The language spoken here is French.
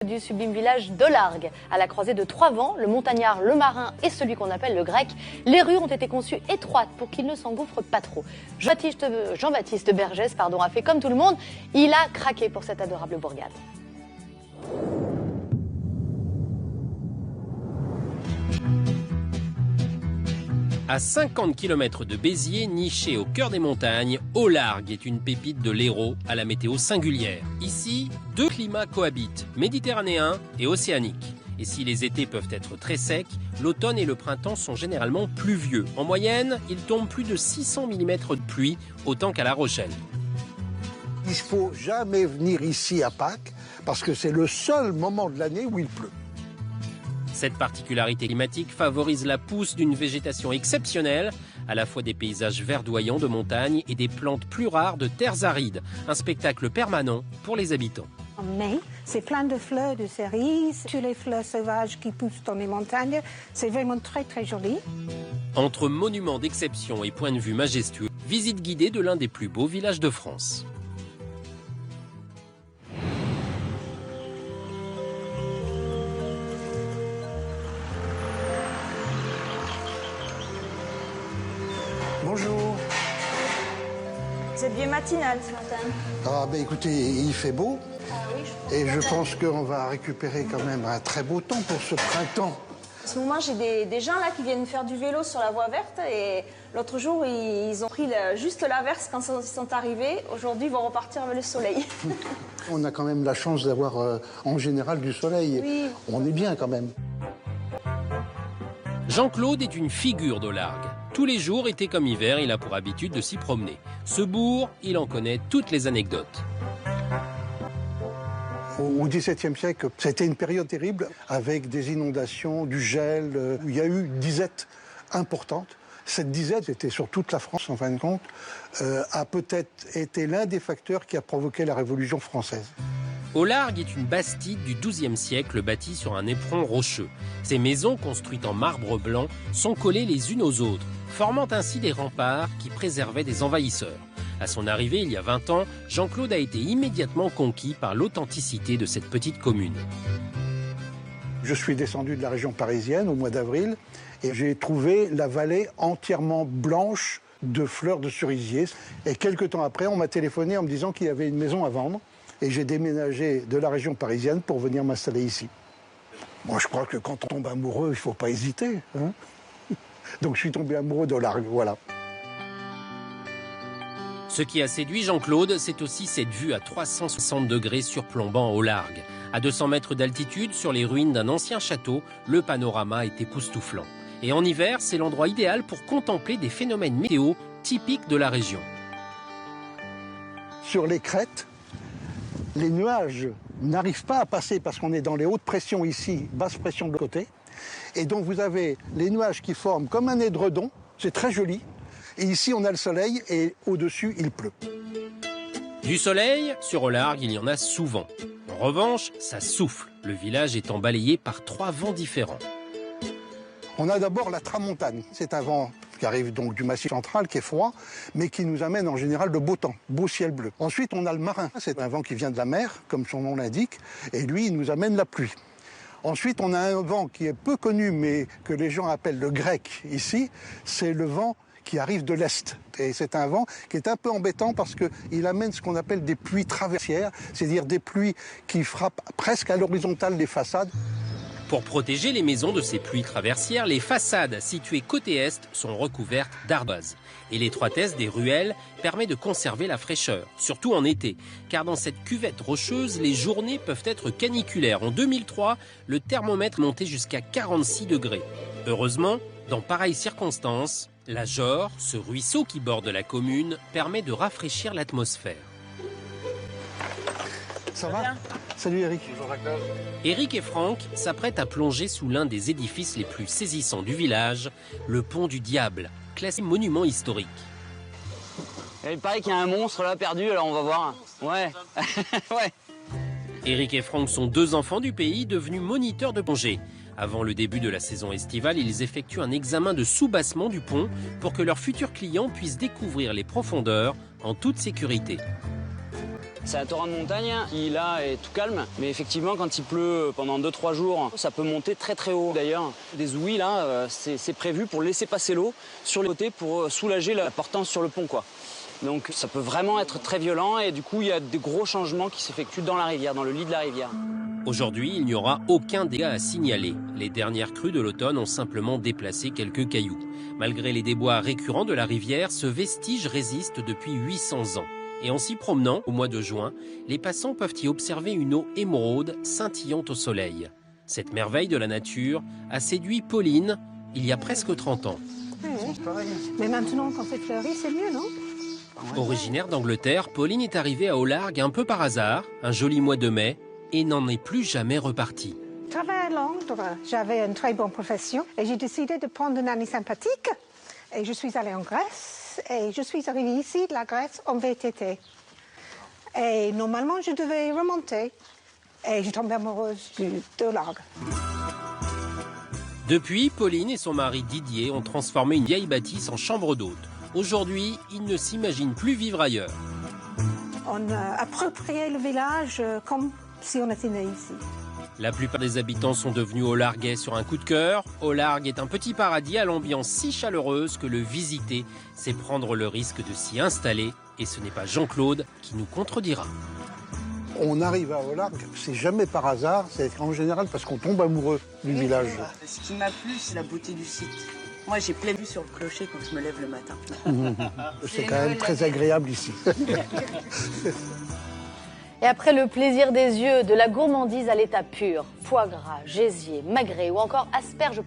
Du sublime village de Largues. À la croisée de trois vents, le montagnard, le marin et celui qu'on appelle le grec, les rues ont été conçues étroites pour qu'ils ne s'engouffrent pas trop. Jean-Baptiste Bergès a fait comme tout le monde, il a craqué pour cette adorable bourgade. À 50 km de Béziers, niché au cœur des montagnes, Aux-Largues est une pépite de l'Hérault à la météo singulière. Ici, deux climats cohabitent, méditerranéen et océanique. Et si les étés peuvent être très secs, l'automne et le printemps sont généralement pluvieux. En moyenne, il tombe plus de 600 mm de pluie, autant qu'à La Rochelle. Il ne faut jamais venir ici à Pâques, parce que c'est le seul moment de l'année où il pleut. Cette particularité climatique favorise la pousse d'une végétation exceptionnelle, à la fois des paysages verdoyants de montagne et des plantes plus rares de terres arides. Un spectacle permanent pour les habitants. En mai, c'est plein de fleurs de cerises, tous les fleurs sauvages qui poussent dans les montagnes. C'est vraiment très très joli. Entre monuments d'exception et points de vue majestueux, visite guidée de l'un des plus beaux villages de France. Bonjour. Vous êtes bien matinal ce matin. Ah ben écoutez, il fait beau. Et je pense qu'on va récupérer quand même un très beau temps pour ce printemps. En ce moment, j'ai des gens là qui viennent faire du vélo sur la voie verte et l'autre jour, ils ont pris juste l'averse quand ils sont arrivés. Aujourd'hui, ils vont repartir avec le soleil. On a quand même la chance d'avoir en général du soleil. Oui. On est bien quand même. Jean-Claude est une figure d'Aux-Largues. Tous les jours, été comme hiver, il a pour habitude de s'y promener. Ce bourg, il en connaît toutes les anecdotes. Au XVIIe siècle, c'était une période terrible avec des inondations, du gel. Il y a eu une disette importante. Cette disette était sur toute la France, en fin de compte, a peut-être été l'un des facteurs qui a provoqué la Révolution française. Aux-Largues est une bastide du XIIe siècle bâtie sur un éperon rocheux. Ces maisons, construites en marbre blanc, sont collées les unes aux autres, formant ainsi des remparts qui préservaient des envahisseurs. À son arrivée, il y a 20 ans, Jean-Claude a été immédiatement conquis par l'authenticité de cette petite commune. Je suis descendu de la région parisienne au mois d'avril et j'ai trouvé la vallée entièrement blanche de fleurs de cerisier. Et quelques temps après, on m'a téléphoné en me disant qu'il y avait une maison à vendre. Et j'ai déménagé de la région parisienne pour venir m'installer ici. Moi, je crois que quand on tombe amoureux, il ne faut pas hésiter. Hein. Donc je suis tombé amoureux d'Aux-Largues, voilà. Ce qui a séduit Jean-Claude, c'est aussi cette vue à 360 degrés surplombant Aux-Largues. À 200 mètres d'altitude, sur les ruines d'un ancien château, le panorama est époustouflant. Et en hiver, c'est l'endroit idéal pour contempler des phénomènes météo typiques de la région. Sur les crêtes, les nuages n'arrivent pas à passer parce qu'on est dans les hautes pressions ici, basse pression de l'autre côté. Et donc vous avez les nuages qui forment comme un édredon, c'est très joli. Et ici on a le soleil et au-dessus il pleut. Du soleil, sur Aux-Largues, il y en a souvent. En revanche, ça souffle. Le village étant balayé par 3 vents différents. On a d'abord la tramontane, c'est un vent qui arrive donc du massif central, qui est froid, mais qui nous amène en général de beau temps, beau ciel bleu. Ensuite, on a le marin, c'est un vent qui vient de la mer, comme son nom l'indique, et lui, il nous amène la pluie. Ensuite, on a un vent qui est peu connu, mais que les gens appellent le grec ici, c'est le vent qui arrive de l'Est. Et c'est un vent qui est un peu embêtant parce qu'il amène ce qu'on appelle des pluies traversières, c'est-à-dire des pluies qui frappent presque à l'horizontale des façades. Pour protéger les maisons de ces pluies traversières, les façades situées côté est sont recouvertes d'ardoises. Et l'étroitesse des ruelles permet de conserver la fraîcheur, surtout en été. Car dans cette cuvette rocheuse, les journées peuvent être caniculaires. En 2003, le thermomètre montait jusqu'à 46 degrés. Heureusement, dans pareilles circonstances, la Jore, ce ruisseau qui borde la commune, permet de rafraîchir l'atmosphère. Ça va ? Salut Eric. Bonjour Jacques. Eric et Franck s'apprêtent à plonger sous l'un des édifices les plus saisissants du village, le pont du Diable, classé monument historique. Il paraît qu'il y a un monstre là perdu, alors on va voir. Ouais. Ouais. Eric et Franck sont 2 enfants du pays devenus moniteurs de plongée. Avant le début de la saison estivale, ils effectuent un examen de soubassement du pont pour que leurs futurs clients puissent découvrir les profondeurs en toute sécurité. C'est un torrent de montagne qui là est tout calme, mais effectivement quand il pleut pendant 2-3 jours, ça peut monter très très haut. D'ailleurs, des ouïes là, c'est prévu pour laisser passer l'eau sur les côtés pour soulager la portance sur le pont, quoi. Donc ça peut vraiment être très violent et du coup il y a des gros changements qui s'effectuent dans la rivière, dans le lit de la rivière. Aujourd'hui, il n'y aura aucun dégât à signaler. Les dernières crues de l'automne ont simplement déplacé quelques cailloux. Malgré les débois récurrents de la rivière, ce vestige résiste depuis 800 ans. Et en s'y promenant, au mois de juin, les passants peuvent y observer une eau émeraude scintillant au soleil. Cette merveille de la nature a séduit Pauline il y a presque 30 ans. Mais maintenant, quand c'est fleuri, c'est mieux, non? Originaire d'Angleterre, Pauline est arrivée à Aulargues un peu par hasard, un joli mois de mai, et n'en est plus jamais repartie. Je travaillais à Londres, j'avais une très bonne profession et j'ai décidé de prendre une année sympathique et je suis allée en Grèce et je suis arrivée ici de la Grèce en VTT. Et normalement, je devais remonter et j'ai tombé amoureuse de Largue. Depuis, Pauline et son mari Didier ont transformé une vieille bâtisse en chambre d'hôte. Aujourd'hui, ils ne s'imaginent plus vivre ailleurs. On a approprié le village comme si on était né ici. La plupart des habitants sont devenus aularguais sur un coup de cœur. Aulargues est un petit paradis à l'ambiance si chaleureuse que le visiter, c'est prendre le risque de s'y installer. Et ce n'est pas Jean-Claude qui nous contredira. On arrive à Aulargues, c'est jamais par hasard, c'est en général parce qu'on tombe amoureux du village. Ce qui m'a plu, c'est la beauté du site. Moi, j'ai plein vue sur le clocher quand je me lève le matin. C'est quand même très agréable ici. Et après le plaisir des yeux, de la gourmandise à l'état pur, foie gras, gésier, magret ou encore asperges